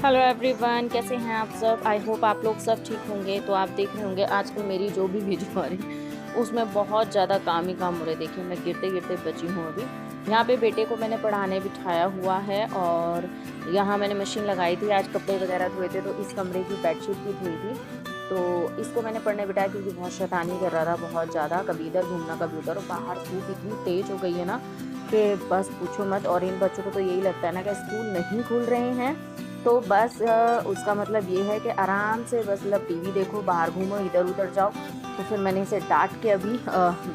Hello everyone, कैसे हैं आप सब। आई होप आप लोग सब ठीक होंगे। तो आप देख रहे होंगे आजकल मेरी जो भी वीडियो आ रही उसमें बहुत ज़्यादा काम ही काम हो रहे। देखिए मैं गिरते गिरते बची हूँ अभी। यहाँ पे बेटे को मैंने पढ़ाने बिठाया हुआ है और यहाँ मैंने मशीन लगाई थी। आज कपड़े वगैरह धोए थे तो इस कमरे की बेडशीट भी धोई थी। तो इसको मैंने पढ़ने बिठाया क्योंकि बहुत शैतानी कर रहा था बहुत ज़्यादा, कभी इधर घूमना कभी उधर। और बाहर धूप इतनी तेज़ हो गई है ना कि बस पूछो मत। और इन बच्चों को तो यही लगता है ना कि स्कूल नहीं खुल रहे हैं तो बस उसका मतलब ये है कि आराम से बस मतलब टीवी देखो, बाहर घूमो, इधर उधर जाओ। तो फिर मैंने इसे डांट के अभी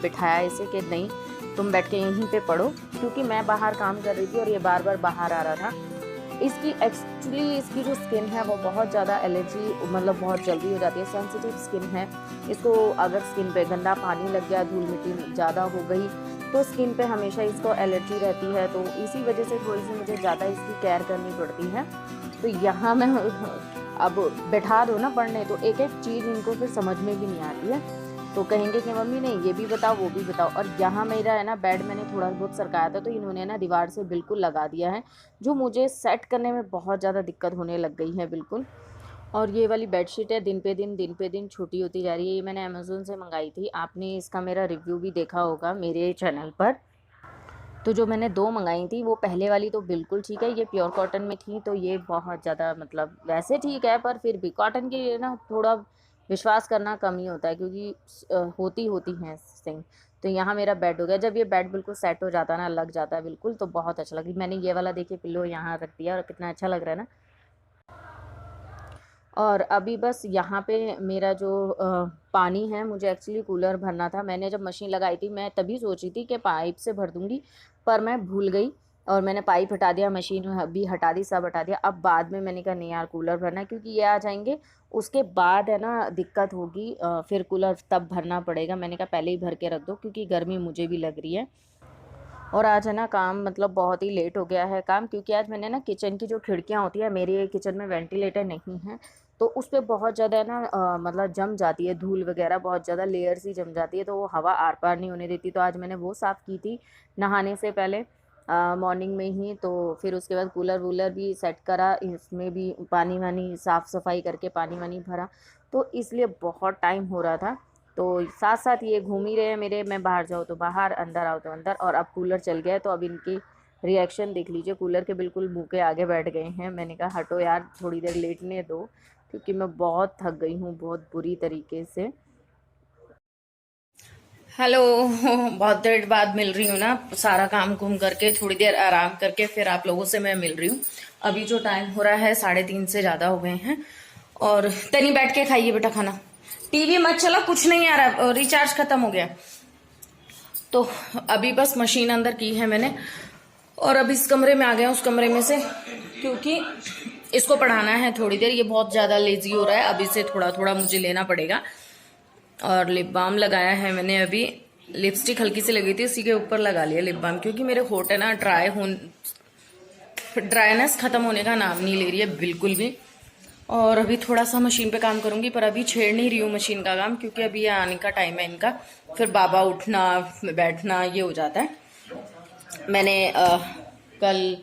बिठाया इसे कि नहीं तुम बैठ के यहीं पे पढ़ो, क्योंकि मैं बाहर काम कर रही थी और ये बार बार बाहर आ रहा था। इसकी एक्चुअली इसकी जो स्किन है वो बहुत ज़्यादा एलर्जी मतलब बहुत जल्दी हो जाती है, सेंसिटिव स्किन है। इसको अगर स्किन पे गंदा पानी लग गया, धूल मिट्टी ज़्यादा हो गई तो स्किन पे हमेशा इसको एलर्जी रहती है। तो इसी वजह से थोड़ी सी मुझे ज़्यादा इसकी केयर करनी पड़ती है। तो यहाँ मैं अब बैठा दो ना पढ़ने तो एक एक चीज़ इनको फिर समझ में भी नहीं आती है। तो कहेंगे कि मम्मी ने ये भी बताओ वो भी बताओ। और यहाँ मेरा है ना बेड मैंने थोड़ा बहुत सरकाया था तो इन्होंने ना दीवार से बिल्कुल लगा दिया है, जो मुझे सेट करने में बहुत ज़्यादा दिक्कत होने लग गई है बिल्कुल। और ये वाली बेडशीट है दिन पे दिन छोटी होती जा रही है। ये मैंने अमेज़ोन से मंगाई थी, आपने इसका मेरा रिव्यू भी देखा होगा मेरे चैनल पर। तो जो मैंने 2 मँगाई थी वो पहले वाली तो बिल्कुल ठीक है, ये प्योर कॉटन में थी। तो ये बहुत ज़्यादा मतलब वैसे ठीक है पर फिर भी कॉटन की ना थोड़ा विश्वास करना कम ही होता है, क्योंकि होती हैं सेम। तो यहाँ मेरा बेड हो गया। जब ये बेड बिल्कुल सेट हो जाता है ना, लग जाता है बिल्कुल, तो बहुत अच्छा लगी। मैंने ये वाला देखिए पिल्लो यहाँ रख दिया और कितना अच्छा लग रहा है ना। और अभी बस यहाँ पे मेरा जो पानी है, मुझे एक्चुअली कूलर भरना था। मैंने जब मशीन लगाई थी मैं तभी सोची थी कि पाइप से भर दूँगी, पर मैं भूल गई और मैंने पाइप हटा दिया, मशीन भी हटा दी, सब हटा दिया। अब बाद में मैंने कहा नहीं यार कूलर भरना है, क्योंकि ये आ जाएँगे उसके बाद है ना दिक्कत होगी, फिर कूलर तब भरना पड़ेगा। मैंने कहा पहले ही भर के रख दो क्योंकि गर्मी मुझे भी लग रही है। और आज है ना काम मतलब बहुत ही लेट हो गया है काम, क्योंकि आज मैंने ना किचन की जो खिड़कियाँ होती है, मेरे किचन में वेंटिलेटर नहीं है तो उस पे बहुत ज़्यादा ना मतलब जम जाती है धूल वगैरह, बहुत ज़्यादा लेयर सी जम जाती है तो वो हवा आर पार नहीं होने देती। तो आज मैंने वो साफ़ की थी नहाने से पहले मॉर्निंग में ही। तो फिर उसके बाद कूलर वूलर भी सेट करा, इसमें भी पानी वानी साफ़ सफाई करके पानी वानी भरा, तो इसलिए बहुत टाइम हो रहा था। तो साथ साथ ये घूम ही रहे हैं मेरे, मैं बाहर जाऊँ तो बाहर, अंदर आओ तो अंदर। और अब कूलर चल गया है तो अब इनकी रिएक्शन देख लीजिए, कूलर के बिल्कुल मुंह के आगे बैठ गए हैं। मैंने कहा हटो यार थोड़ी देर लेटने दो, क्योंकि मैं बहुत थक गई हूँ बहुत बुरी तरीके से। हेलो बहुत देर बाद मिल रही हूँ ना, सारा काम घूम करके थोड़ी देर आराम करके फिर आप लोगों से मैं मिल रही हूँ। अभी जो टाइम हो रहा है 3:30 से ज़्यादा हो गए हैं। और तनी बैठ के खाइए बेटा खाना, टीवी मत चला, कुछ नहीं आ रहा, रिचार्ज खत्म हो गया। तो अभी बस मशीन अंदर की है मैंने और अब इस कमरे में आ गया उस कमरे में से, क्योंकि इसको पढ़ाना है थोड़ी देर। ये बहुत ज़्यादा लेजी हो रहा है, अब इसे थोड़ा थोड़ा मुझे लेना पड़ेगा। और लिप बाम लगाया है मैंने, अभी लिपस्टिक हल्की सी लगी थी उसी के ऊपर लगा लिया लिप बाम, क्योंकि मेरे होठ है ना ड्राइनेस खत्म होने का नाम नहीं ले रही है बिल्कुल भी। और अभी थोड़ा सा मशीन पे काम करूंगी, पर अभी छेड़ नहीं रही हूँ मशीन का काम, क्योंकि अभी ये आने का टाइम है इनका, फिर बाबा उठना बैठना ये हो जाता है। मैंने कल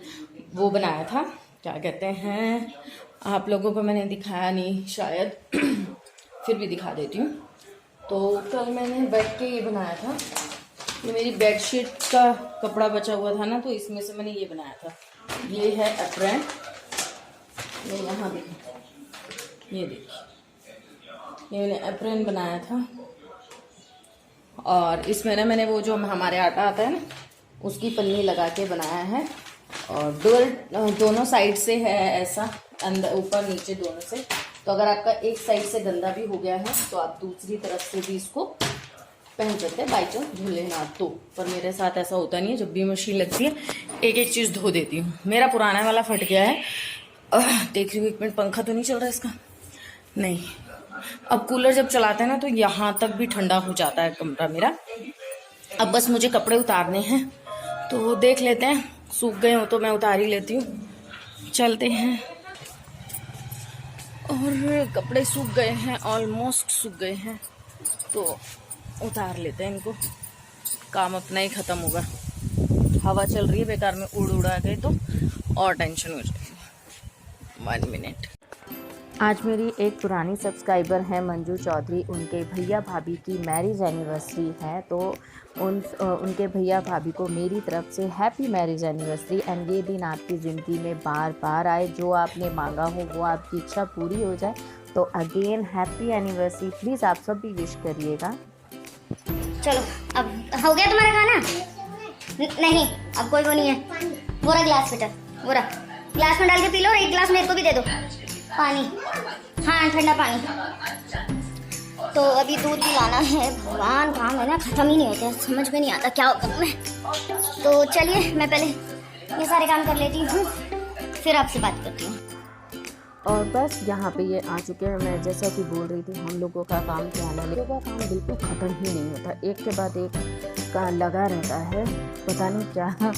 वो बनाया था, क्या कहते हैं, आप लोगों को मैंने दिखाया नहीं शायद फिर भी दिखा देती हूँ। तो कल मैंने बैठ के ये बनाया था, ये मेरी बेडशीट का कपड़ा बचा हुआ था ना, तो इसमें से मैंने ये बनाया था। ये है एप्रन, ये यहाँ देखिए, ये देखिए, ये मैंने एप्रन बनाया था। और इसमें ना मैंने वो जो हमारे आटा आता है ना उसकी पन्नी लगा के बनाया है। और दोनों साइड से है ऐसा, अंदर ऊपर नीचे दोनों से। तो अगर आपका एक साइड से गंदा भी हो गया है तो आप दूसरी तरफ से भी इसको पहन सकते हैं, बाई चांस धुले ना तो। पर मेरे साथ ऐसा होता नहीं है, जब भी मशीन लगती है एक एक चीज़ धो देती हूँ। मेरा पुराना वाला फट गया है, देख रही हूँ एक मिनट, पंखा तो नहीं चल रहा इसका, नहीं। अब कूलर जब चलाते हैं ना तो यहाँ तक भी ठंडा हो जाता है कमरा मेरा। अब बस मुझे कपड़े उतारने हैं, तो देख लेते हैं, सूख गए हो तो मैं उतार ही लेती हूँ, चलते हैं। और कपड़े सूख गए हैं, ऑलमोस्ट सूख गए हैं, तो उतार लेते हैं इनको, काम अपना ही ख़त्म होगा। हवा चल रही है बेकार में, उड़ उड़ा गए तो और टेंशन हो जाएगी। 1 मिनट। आज मेरी एक पुरानी सब्सक्राइबर हैं मंजू चौधरी, उनके भैया भाभी की मैरिज एनिवर्सरी है, तो उनके भैया भाभी को मेरी तरफ से हैप्पी मैरिज एनिवर्सरी। एंड ये दिन आपकी ज़िंदगी में बार बार आए, जो आपने मांगा हो वो आपकी इच्छा पूरी हो जाए। तो अगेन हैप्पी एनिवर्सरी, प्लीज़ आप सब भी विश करिएगा। चलो अब हो गया तुम्हारा खाना? नहीं, अब कोई वो नहीं है। वो रहा ग्लास बेटा, वो रहा ग्लास में डाल के पी लो और एक ग्लास मेरे को भी दे दो पानी। हाँ, ठंडा पानी। तो अभी दूध भी लाना है। भगवान, काम है ना खत्म ही नहीं होते, समझ में नहीं आता क्या करूँ मैं। तो चलिए मैं पहले ये सारे काम कर लेती हूँ, फिर आपसे बात करती हूँ। और बस यहाँ पे ये आ चुके हैं। मैं जैसा कि बोल रही थी, हम लोगों का काम क्या है, लोगों का काम बिल्कुल ख़त्म ही नहीं होता, एक के बाद एक का लगा रहता है। पता नहीं क्या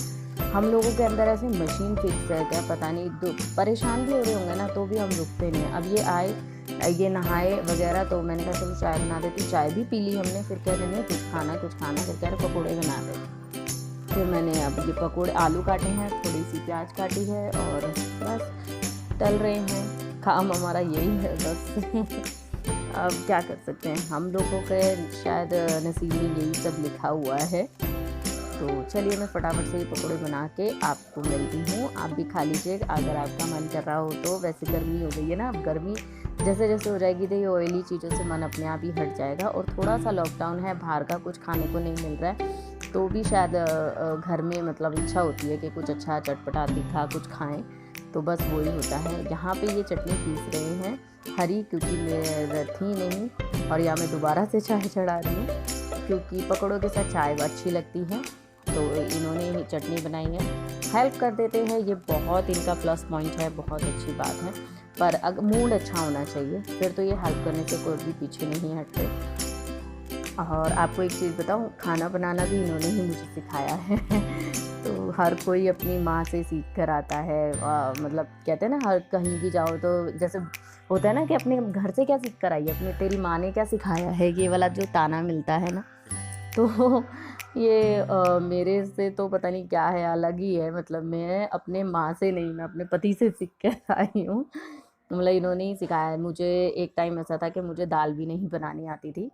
हम लोगों के अंदर ऐसी मशीन फिक्स है क्या, पता नहीं। परेशान भी हो रहे होंगे ना, तो भी हम रुकते नहीं। अब ये आए, ये नहाए वगैरह, तो मैंने कहा चलो चाय बना देती। चाय भी पी ली हमने। फिर कह रहे नहीं कुछ खाना फिर कह रहे पकौड़े बना दे। फिर मैंने अब ये पकौड़े, आलू काटे हैं, थोड़ी सी प्याज काटी है और बस तल रहे हैं। काम हमारा यही है बस। अब क्या कर सकते हैं, हम लोगों के शायद नसीब में यही सब लिखा हुआ है। तो चलिए मैं फटाफट से ये पकौड़े बना के आपको मिलती हूँ, आप भी खा लीजिए अगर आपका मन कर रहा हो तो। वैसे गर्मी हो गई है ना, अब गर्मी जैसे जैसे हो जाएगी तो ये ऑयली चीज़ों से मन अपने आप ही हट जाएगा। और थोड़ा सा लॉकडाउन है, बाहर का कुछ खाने को नहीं मिल रहा है, तो भी शायद घर में मतलब इच्छा होती है कि कुछ अच्छा चटपटा तीखा कुछ खाएँ, तो बस वही होता है। यहाँ पे ये चटनी पीस रहे हैं हरी, क्योंकि मैं थी नहीं, और यहाँ मैं दोबारा से चाय चढ़ा रही हूँ क्योंकि पकौड़ों के साथ चाय अच्छी लगती है, तो इन्होंने ही चटनी बनाई है। हेल्प कर देते हैं, ये बहुत इनका प्लस पॉइंट है, बहुत अच्छी बात है। पर अगर मूड अच्छा होना चाहिए फिर तो ये हेल्प करने से कोई भी पीछे नहीं हटते। और आपको एक चीज़ बताऊँ, खाना बनाना भी इन्होंने ही मुझे सिखाया है। तो हर कोई अपनी माँ से सीख कर आता है। मतलब कहते हैं ना, हर कहीं भी जाओ तो जैसे होता है ना कि अपने घर से क्या सीख कर आई है, अपने तेरी माँ ने क्या सिखाया है, ये वाला जो ताना मिलता है ना, तो ये मेरे से तो पता नहीं क्या है, अलग ही है। मतलब मैं अपने माँ से नहीं, मैं अपने पति से सीख कर आई हूँ। मतलब इन्होंने ही सिखाया है मुझे। एक टाइम ऐसा था कि मुझे दाल भी नहीं बनानी आती थी,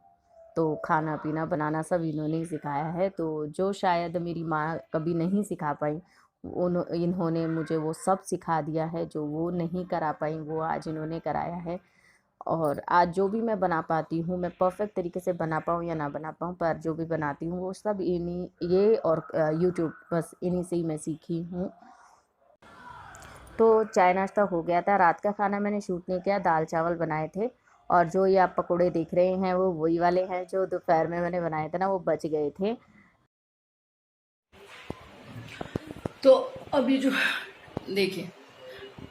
तो खाना पीना बनाना सब इन्होंने ही सिखाया है। तो जो शायद मेरी माँ कभी नहीं सिखा पाई, इन्होंने मुझे वो सब सिखा दिया है। जो वो नहीं करा पाई वो आज इन्होंने कराया है। और आज जो भी मैं बना पाती हूँ, मैं परफेक्ट तरीके से बना पाऊँ या ना बना पाऊँ, पर जो भी बनाती हूँ वो सब ये और यूट्यूब, बस इन्हीं से ही मैं सीखी हूँ। तो चाय नाश्ता हो गया था। रात का खाना मैंने शूट नहीं किया, दाल चावल बनाए थे। और जो ये आप पकोड़े देख रहे हैं वो वही वाले हैं जो दोपहर में मैंने बनाए थे ना, वो बच गए थे। तो अभी जो देखिए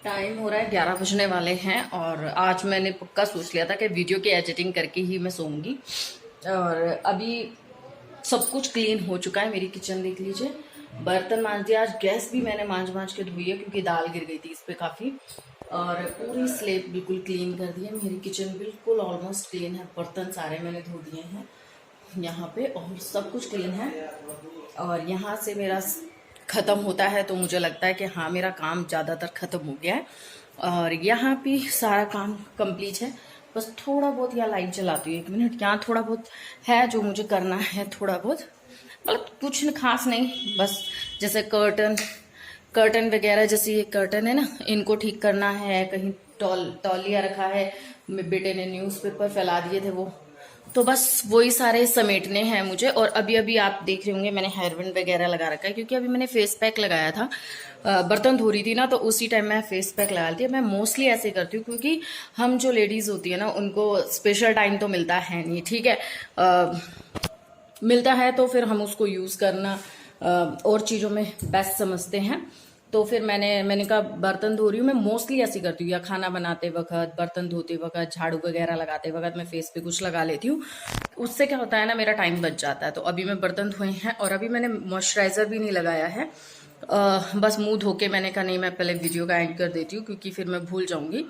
टाइम हो रहा है 11 बजने वाले हैं, और आज मैंने पक्का सोच लिया था कि वीडियो की एडिटिंग करके ही मैं सोऊंगी। और अभी सब कुछ क्लीन हो चुका है। मेरी किचन देख लीजिए, बर्तन मांज दिया। आज गैस भी मैंने मांज के धोई है क्योंकि दाल गिर गई थी इस पर काफ़ी। और पूरी स्लेब बिल्कुल क्लीन कर दी है। मेरी किचन बिल्कुल ऑलमोस्ट क्लीन है, बर्तन सारे मैंने धो दिए हैं यहाँ पे, और सब कुछ क्लीन है। और यहाँ से मेरा ख़त्म होता है तो मुझे लगता है कि हाँ मेरा काम ज़्यादातर ख़त्म हो गया है। और यहाँ भी सारा काम कंप्लीट है, बस थोड़ा बहुत यहाँ लाइट जलाती हूँ 1 मिनट। यहाँ थोड़ा बहुत है जो मुझे करना है, थोड़ा बहुत, मतलब कुछ खास नहीं, बस जैसे कर्टन वगैरह, जैसे ये कर्टन है ना, इनको ठीक करना है। कहीं तौलिया रखा है, मेरे बेटे ने न्यूज़पेपर फैला दिए थे वो, तो बस वही सारे समेटने हैं मुझे। और अभी आप देख रहे होंगे मैंने हेयर बैंड वगैरह लगा रखा है, क्योंकि अभी मैंने फेस पैक लगाया था। बर्तन धो रही थी ना, तो उसी टाइम मैं फेस पैक लगा लेती हूँ। मैं मोस्टली ऐसे करती हूँ क्योंकि हम जो लेडीज़ होती है ना, उनको स्पेशल टाइम तो मिलता है नहीं, ठीक है। मिलता है तो फिर हम उसको यूज़ करना और चीज़ों में बेस्ट समझते हैं। तो फिर मैंने कहा बर्तन धो रही हूँ, मैं मोस्टली ऐसी करती हूँ, या खाना बनाते वक्त, बर्तन धोते वक्त, झाड़ू वगैरह लगाते वक्त मैं फेस पे कुछ लगा लेती हूँ। उससे क्या होता है ना, मेरा टाइम बच जाता है। तो अभी मैं बर्तन धोए हैं और अभी मैंने मॉइस्चराइज़र भी नहीं लगाया है। बस मुंह धो के मैंने कहा नहीं, मैं पहले वीडियो का एंड कर देती हूँ क्योंकि फिर मैं भूल जाऊँगी।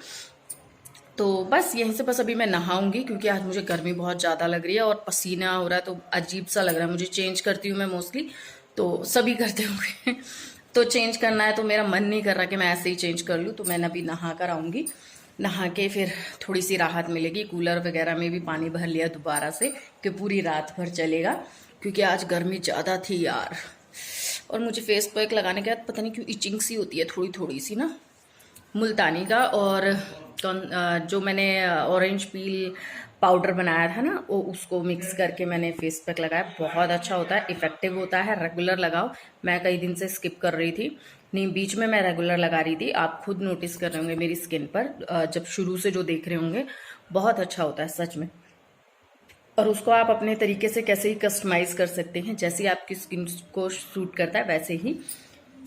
तो बस यहीं से बस अभी मैं नहाऊंगी क्योंकि आज मुझे गर्मी बहुत ज़्यादा लग रही है और पसीना हो रहा है, तो अजीब सा लग रहा है मुझे। चेंज करती हूँ मैं मोस्टली, तो सभी करते होंगे। तो चेंज करना है, तो मेरा मन नहीं कर रहा कि मैं ऐसे ही चेंज कर लूँ, तो मैं अभी नहा कर आऊँगी। नहा के फिर थोड़ी सी राहत मिलेगी। कूलर वगैरह में भी पानी भर लिया दोबारा से कि पूरी रात भर चलेगा, क्योंकि आज गर्मी ज़्यादा थी यार। और मुझे फेस पैक लगाने के बाद पता नहीं क्यों इचिंग सी होती है थोड़ी थोड़ी सी ना, मुल्तानी का। और जो मैंने ऑरेंज पील पाउडर बनाया था ना, वो उसको मिक्स करके मैंने फेस पैक लगाया। बहुत अच्छा होता है, इफेक्टिव होता है, रेगुलर लगाओ। मैं कई दिन से स्किप कर रही थी, नहीं बीच में मैं रेगुलर लगा रही थी। आप खुद नोटिस कर रहे होंगे मेरी स्किन पर, जब शुरू से जो देख रहे होंगे, बहुत अच्छा होता है सच में। और उसको आप अपने तरीके से कैसे ही कस्टमाइज कर सकते हैं, जैसे आपकी स्किन को सूट करता है वैसे ही।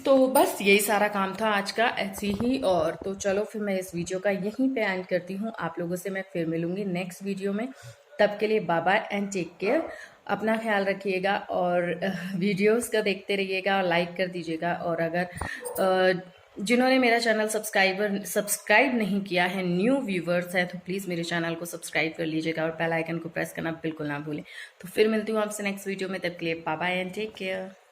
तो बस यही सारा काम था आज का, ऐसे ही। और तो चलो फिर मैं इस वीडियो का यहीं पे एंड करती हूँ। आप लोगों से मैं फिर मिलूंगी नेक्स्ट वीडियो में। तब के लिए bye bye and take care. अपना ख्याल रखिएगा और वीडियोस को देखते रहिएगा और लाइक कर दीजिएगा। और अगर जिन्होंने मेरा चैनल सब्सक्राइब नहीं किया है, न्यू व्यूवर्स हैं, तो प्लीज़ मेरे चैनल को सब्सक्राइब कर लीजिएगा और बेल आइकन को प्रेस करना बिल्कुल ना भूलें। तो फिर मिलती हूँ आपसे नेक्स्ट वीडियो में, तब के लिए bye bye and take care.